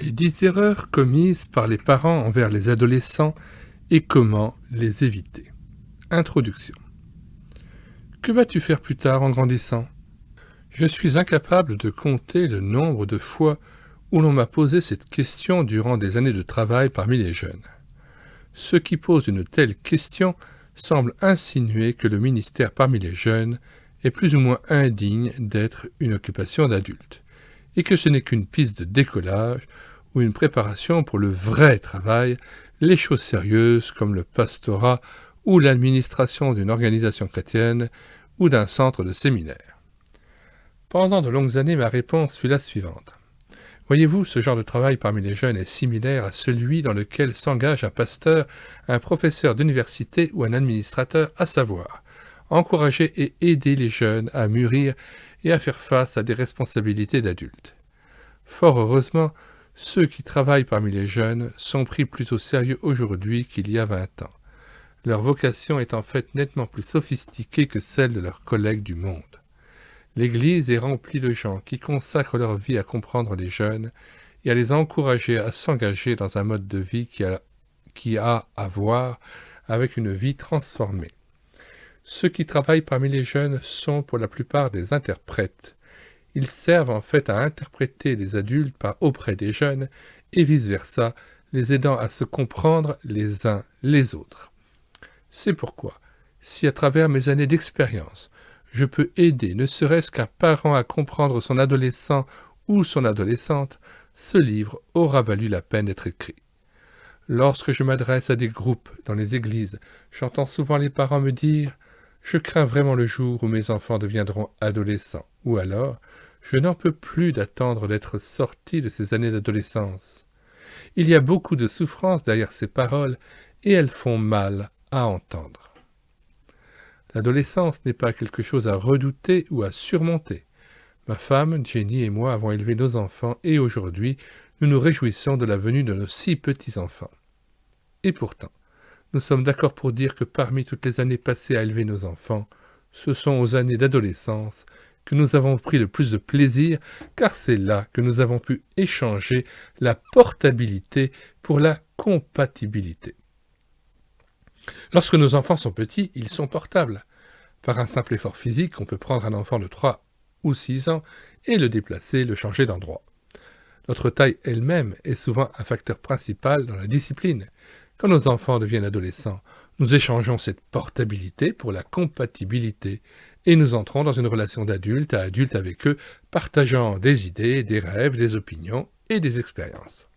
Les 10 erreurs commises par les parents envers les adolescents et comment les éviter. Introduction. Que vas-tu faire plus tard en grandissant? Je suis incapable de compter le nombre de fois où l'on m'a posé cette question durant des années de travail parmi les jeunes. Ceux qui posent une telle question semblent insinuer que le ministère parmi les jeunes est plus ou moins indigne d'être une occupation d'adulte, et que ce n'est qu'une piste de décollage ou une préparation pour le vrai travail, les choses sérieuses comme le pastorat ou l'administration d'une organisation chrétienne ou d'un centre de séminaire. Pendant de longues années, ma réponse fut la suivante. Voyez-vous, ce genre de travail parmi les jeunes est similaire à celui dans lequel s'engage un pasteur, un professeur d'université ou un administrateur, à savoir encourager et aider les jeunes à mûrir et à faire face à des responsabilités d'adultes. Fort heureusement, ceux qui travaillent parmi les jeunes sont pris plus au sérieux aujourd'hui qu'il y a 20 ans. Leur vocation est en fait nettement plus sophistiquée que celle de leurs collègues du monde. L'Église est remplie de gens qui consacrent leur vie à comprendre les jeunes et à les encourager à s'engager dans un mode de vie qui a à voir avec une vie transformée. Ceux qui travaillent parmi les jeunes sont pour la plupart des interprètes. Ils servent en fait à interpréter les adultes auprès des jeunes et vice-versa, les aidant à se comprendre les uns les autres. C'est pourquoi, si à travers mes années d'expérience, je peux aider ne serait-ce qu'un parent à comprendre son adolescent ou son adolescente, ce livre aura valu la peine d'être écrit. Lorsque je m'adresse à des groupes dans les églises, j'entends souvent les parents me dire « Je crains vraiment le jour où mes enfants deviendront adolescents » ou alors « Je n'en peux plus d'attendre d'être sorti de ces années d'adolescence ». Il y a beaucoup de souffrance derrière ces paroles et elles font mal à entendre. L'adolescence n'est pas quelque chose à redouter ou à surmonter. Ma femme, Jenny et moi avons élevé nos enfants et aujourd'hui, nous nous réjouissons de la venue de nos 6 petits-enfants. Et pourtant, nous sommes d'accord pour dire que parmi toutes les années passées à élever nos enfants, ce sont aux années d'adolescence que nous avons pris le plus de plaisir, car c'est là que nous avons pu échanger la portabilité pour la compatibilité. Lorsque nos enfants sont petits, ils sont portables. Par un simple effort physique, on peut prendre un enfant de 3 ou 6 ans et le déplacer, le changer d'endroit. Notre taille elle-même est souvent un facteur principal dans la discipline. Quand nos enfants deviennent adolescents, nous échangeons cette portabilité pour la compatibilité et nous entrons dans une relation d'adulte à adulte avec eux, partageant des idées, des rêves, des opinions et des expériences.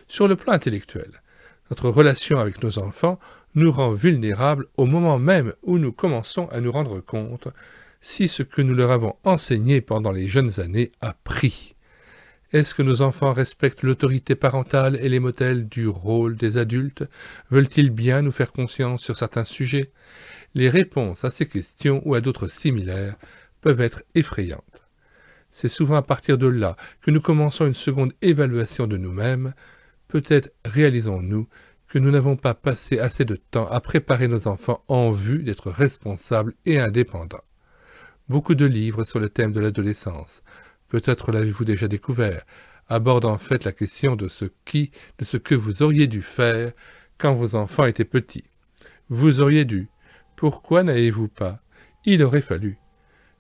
Sur le plan intellectuel, notre relation avec nos enfants nous rend vulnérables au moment même où nous commençons à nous rendre compte si ce que nous leur avons enseigné pendant les jeunes années a pris. Est-ce que nos enfants respectent l'autorité parentale et les modèles du rôle des adultes? Veulent-ils bien nous faire confiance sur certains sujets? Les réponses à ces questions ou à d'autres similaires peuvent être effrayantes. C'est souvent à partir de là que nous commençons une seconde évaluation de nous-mêmes. Peut-être réalisons-nous que nous n'avons pas passé assez de temps à préparer nos enfants en vue d'être responsables et indépendants. Beaucoup de livres sur le thème de l'adolescence, peut-être l'avez-vous déjà découvert, abordent en fait la question de ce que vous auriez dû faire quand vos enfants étaient petits. Vous auriez dû. Pourquoi n'avez-vous pas? Il aurait fallu.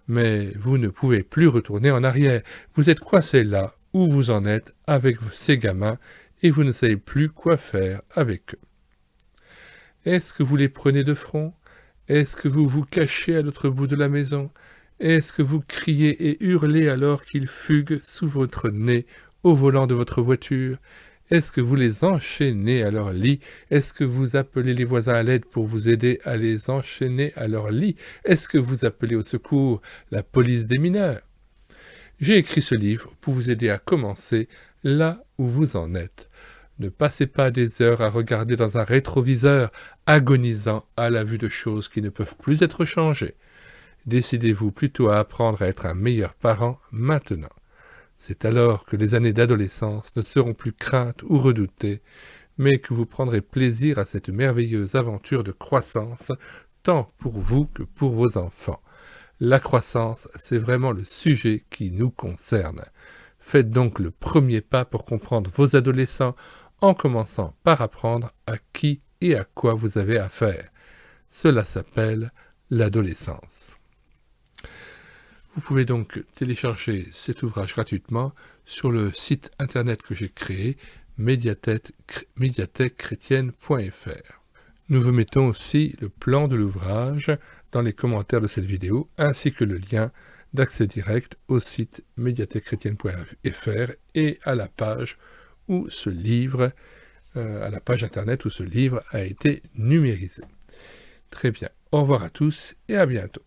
Mais vous ne pouvez plus retourner en arrière. Vous êtes coincé là où vous en êtes avec ces gamins et vous ne savez plus quoi faire avec eux. Est-ce que vous les prenez de front? Est-ce que vous vous cachez à l'autre bout de la maison? Est-ce que vous criez et hurlez alors qu'ils fuguent sous votre nez au volant de votre voiture? Est-ce que vous les enchaînez à leur lit? Est-ce que vous appelez les voisins à l'aide pour vous aider à les enchaîner à leur lit? Est-ce que vous appelez au secours la police des mineurs? J'ai écrit ce livre pour vous aider à commencer là où vous en êtes. Ne passez pas des heures à regarder dans un rétroviseur, agonisant à la vue de choses qui ne peuvent plus être changées. Décidez-vous plutôt à apprendre à être un meilleur parent maintenant. C'est alors que les années d'adolescence ne seront plus craintes ou redoutées, mais que vous prendrez plaisir à cette merveilleuse aventure de croissance, tant pour vous que pour vos enfants. La croissance, c'est vraiment le sujet qui nous concerne. Faites donc le premier pas pour comprendre vos adolescents en commençant par apprendre à qui et à quoi vous avez affaire. Cela s'appelle l'adolescence. Vous pouvez donc télécharger cet ouvrage gratuitement sur le site internet que j'ai créé, médiathèquechrétienne.fr. Nous vous mettons aussi le plan de l'ouvrage dans les commentaires de cette vidéo, ainsi que le lien d'accès direct au site médiathèquechrétienne.fr et à la page où ce livre, à la page internet où ce livre a été numérisé. Très bien, au revoir à tous et à bientôt.